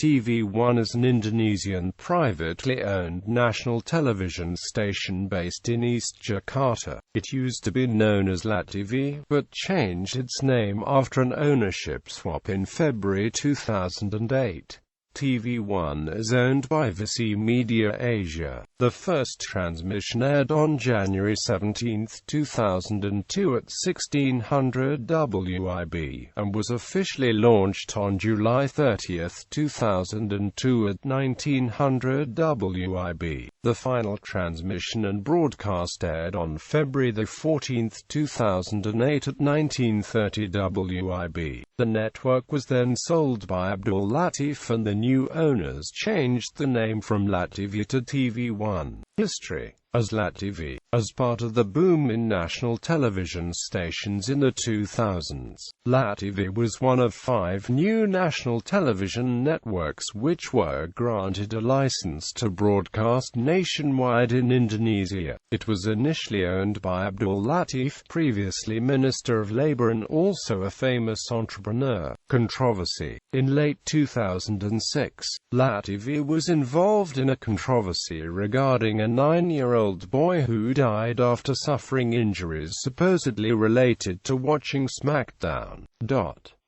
tvOne is an Indonesian privately owned national television station based in East Jakarta. It used to be known as Lativi, but changed its name after an ownership swap in February 2008. tvOne is owned by Visi Media Asia. The first transmission aired on January 17, 2002 at 1600 WIB, and was officially launched on July 30, 2002 at 1900 WIB. The final transmission and broadcast aired on February 14, 2008 at 1930 WIB. The network was then sold by Abdul Latif, and the new owners changed the name from Lativi to tvOne. History. As Lativi, as part of the boom in national television stations in the 2000s, Lativi was one of 5 new national television networks which were granted a license to broadcast nationwide in Indonesia. It was initially owned by Abdul Latif, previously Minister of Labour and also a famous entrepreneur. Controversy. In late 2006, Lativi was involved in a controversy regarding a 9-year-old boy who died after suffering injuries supposedly related to watching SmackDown.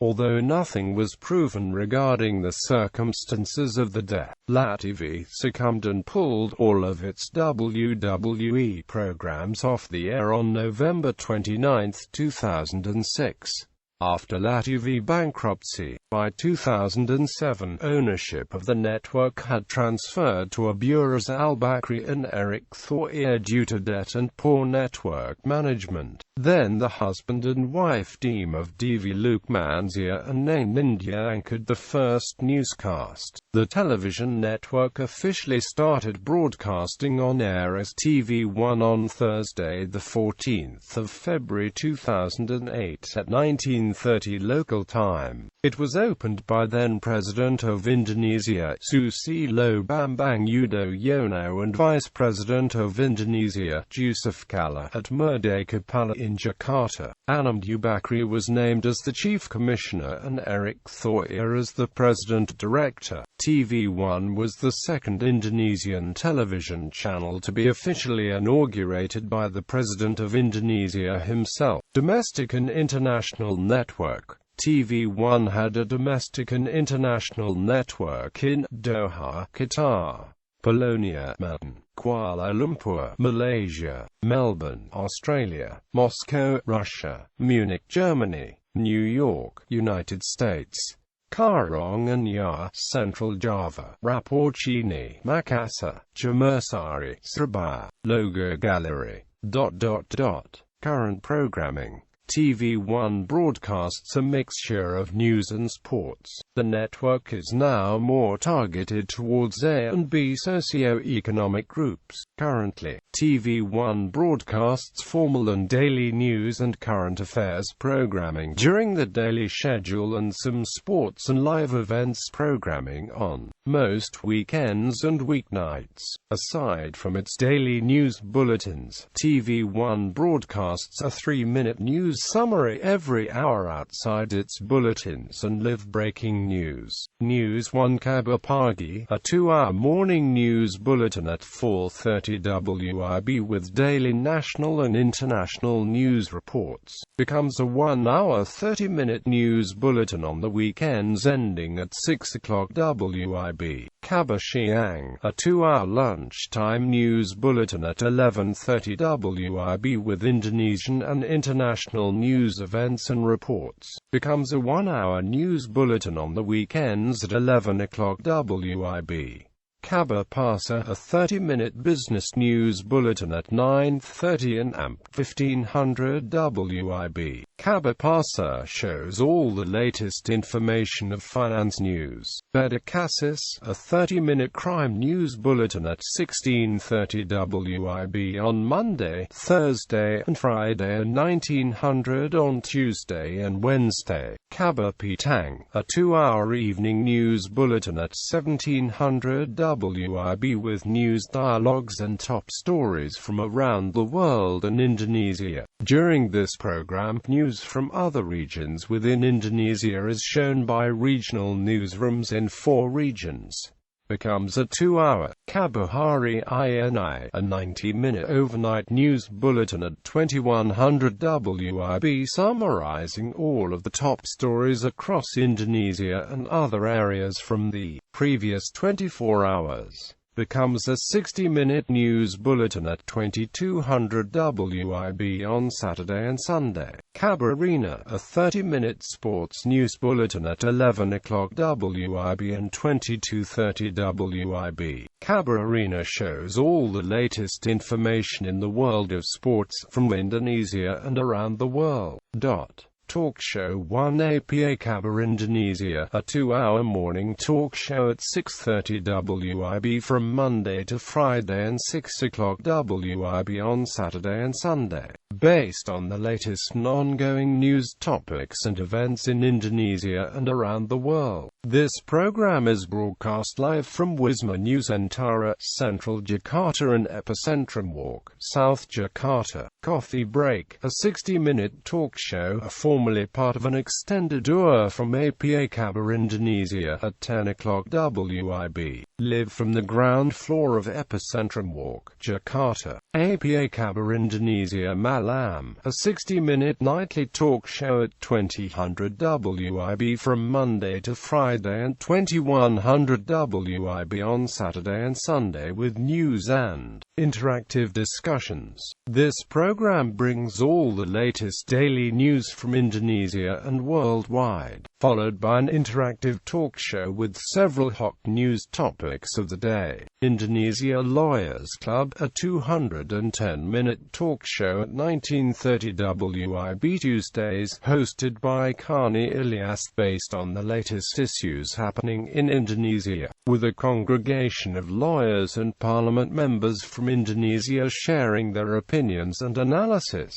Although nothing was proven regarding the circumstances of the death, Lativi succumbed and pulled all of its WWE programs off the air on November 29, 2006. After Lativi bankruptcy, by 2007, ownership of the network had transferred to Aburaz Al-Bakri and Eric Thohir due to debt and poor network management. Then the husband and wife team of Devi Lukmanzia and Nain India anchored the first newscast. The television network officially started broadcasting on air as tvOne on Thursday, 14 February 2008 at 1930 local time. It was opened by then-President of Indonesia, Susilo Bambang Yudhoyono, and Vice President of Indonesia, Jusuf Kalla, at Merdeka Pala in Jakarta. Anamdu Bakri was named as the Chief Commissioner and Eric Thohir as the President Director. tvOne was the second Indonesian television channel to be officially inaugurated by the President of Indonesia himself. Domestic and international network. tvOne had a domestic and international network in Doha, Qatar, Polonia, Melbourne, Kuala Lumpur, Malaysia, Melbourne, Australia, Moscow, Russia, Munich, Germany, New York, United States, Karanganyar, Central Java, Raporchini, Makassar, Jamursari, Surabaya, Logo Gallery. Current programming. tvOne broadcasts a mixture of news and sports. The network is now more targeted towards A and B socio-economic groups. Currently, tvOne broadcasts formal and daily news and current affairs programming during the daily schedule and some sports and live events programming on most weekends and weeknights. Aside from its daily news bulletins, tvOne broadcasts a 3-minute news summary every hour outside its bulletins and live breaking news. News 1 Kabar Pagi, a 2-hour morning news bulletin at 4:30 WIB with daily national and international news reports, becomes a 1-hour 30-minute news bulletin on the weekends ending at 6 o'clock WIB. Kabar Siang, a 2-hour lunchtime news bulletin at 11:30 WIB with Indonesian and international news events and reports, becomes a 1-hour news bulletin on the weekends at 11 o'clock WIB. Kabar Pasar, a 30-minute business news bulletin at 9:30 and AMP 1500 WIB. Kabar Pasar shows all the latest information of finance news. Beda Kasus, a 30-minute crime news bulletin at 16:30 WIB on Monday, Thursday, and Friday and 1900 on Tuesday and Wednesday. Kabar Petang, a 2-hour evening news bulletin at 1700 WIB with news, dialogues and top stories from around the world and Indonesia. During this program, news from other regions within Indonesia is shown by regional newsrooms in 4 regions. Becomes a 2-hour Kabar Hari Ini, a 90-minute overnight news bulletin at 2100 WIB summarizing all of the top stories across Indonesia and other areas from the previous 24 hours. Becomes a 60-minute news bulletin at 2200 WIB on Saturday and Sunday. Kabar Arena, a 30-minute sports news bulletin at 11 o'clock WIB and 22:30 WIB. Kabar Arena shows all the latest information in the world of sports from Indonesia and around the world. Talk Show 1 APA Kabar Indonesia, a 2-hour morning talk show at 6:30 WIB from Monday to Friday and 6 o'clock WIB on Saturday and Sunday. Based on the latest and ongoing news topics and events in Indonesia and around the world. This program is broadcast live from Wisma Nusantara, Central Jakarta and Epicentrum Walk, South Jakarta. Coffee Break, a 60-minute talk show, formerly part of an extended tour from APA Kabar Indonesia at 10 o'clock WIB. Live from the ground floor of Epicentrum Walk, Jakarta. APA Kabar Indonesia Malam, a 60-minute nightly talk show at 2000 WIB from Monday to Friday and 2100 WIB on Saturday and Sunday with news and interactive discussions. This program brings all the latest daily news from Indonesia and worldwide, followed by an interactive talk show with several hot news topics of the day. Indonesia Lawyers Club, a 210-minute talk show at 19:30 WIB Tuesdays, hosted by Kani Ilyas, based on the latest issues happening in Indonesia, with a congregation of lawyers and parliament members from Indonesia sharing their opinions and analysis.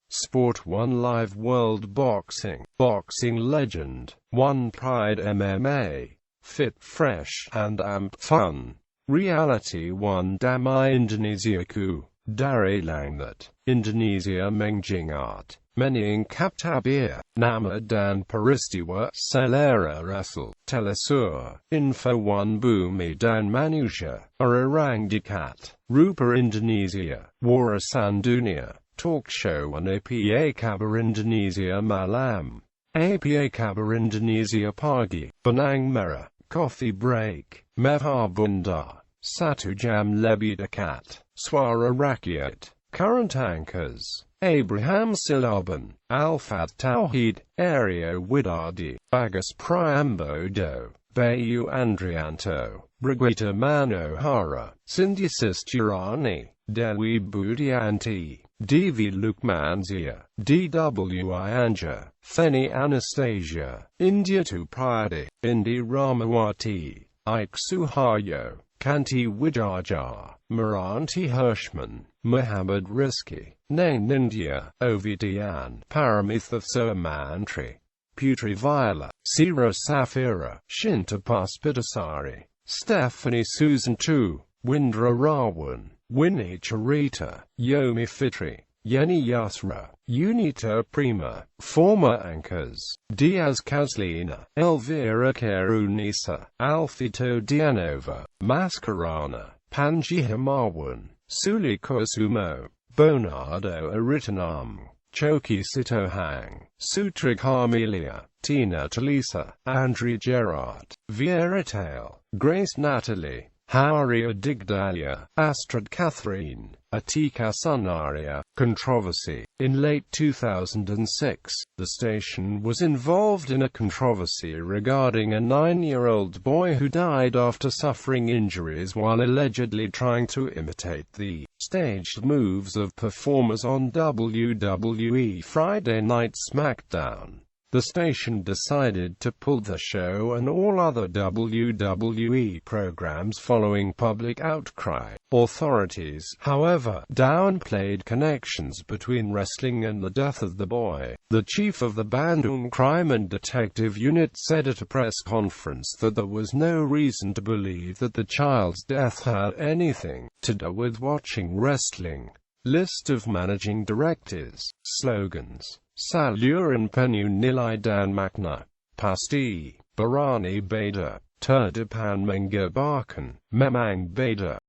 Sport 1 Live World Boxing, Boxing Legend, 1 Pride MMA, Fit Fresh and Amp Fun. Reality 1 Damai Indonesiaku, Dari Langit, Indonesia Mengjingat, Mening Kaptabir, Nama dan Peristiwa, Selera Rasul, Telesur, Info 1 Bumi dan Manusia, Orang Dikat, Rupa Indonesia, Warisan Dunia. Talk Show on APA Kabar Indonesia Malam, APA Kabar Indonesia Pagi, Benang Merah, Coffee Break, Mehar Bunda, Satu Jam Lebih Dekat, Suara Rakyat. Current anchors: Abraham Silaban, Alfad Tauhid, Aryo Widardi, Bagus Priambodo, Bayu Andrianto, Brigitte Manohara, Synthesis Durrani, Dewi Budianti, Devi Lukmanzia, DWI Anja, Feni Anastasia, India Tupradi, Indi Ramawati, Ike Suharyo, Kanti Wijajar, Maranti Hirschman, Muhammad Rizki, Nain India, Ovidian, Paramitha Surmantri, Putri Viola, Sira Safira, Shinta Paspitasari, Stephanie Susan Tu, Windra Rawan, Winnie Charita, Yomi Fitri, Yeni Yasra, Unita Prima. Former anchors: Diaz Kazlina, Elvira Karunisa, Alfito Dianova, Mascarana, Panji Himawan, Suli Kosumo, Bonardo Aritanam, Choki Sitohang, Sutrik Harmelia, Tina Talisa, Andrea Gerard, Vieira Tail, Grace Natalie, Haria Digdalia, Astrid Catherine, Atika Sunaria. Controversy. In late 2006, the station was involved in a controversy regarding a 9-year-old boy who died after suffering injuries while allegedly trying to imitate the staged moves of performers on WWE Friday Night SmackDown. the station decided to pull the show and all other WWE programs following public outcry. Authorities, however, downplayed connections between wrestling and the death of the boy. The chief of the Bandung Crime and Detective Unit said at a press conference that there was no reason to believe that the child's death had anything to do with watching wrestling. List of managing directors. Slogans: Saluran Penuh Nilai dan Makna. Pasti, Berani Beda. Terdepan Mengebarkan. Memang Beda.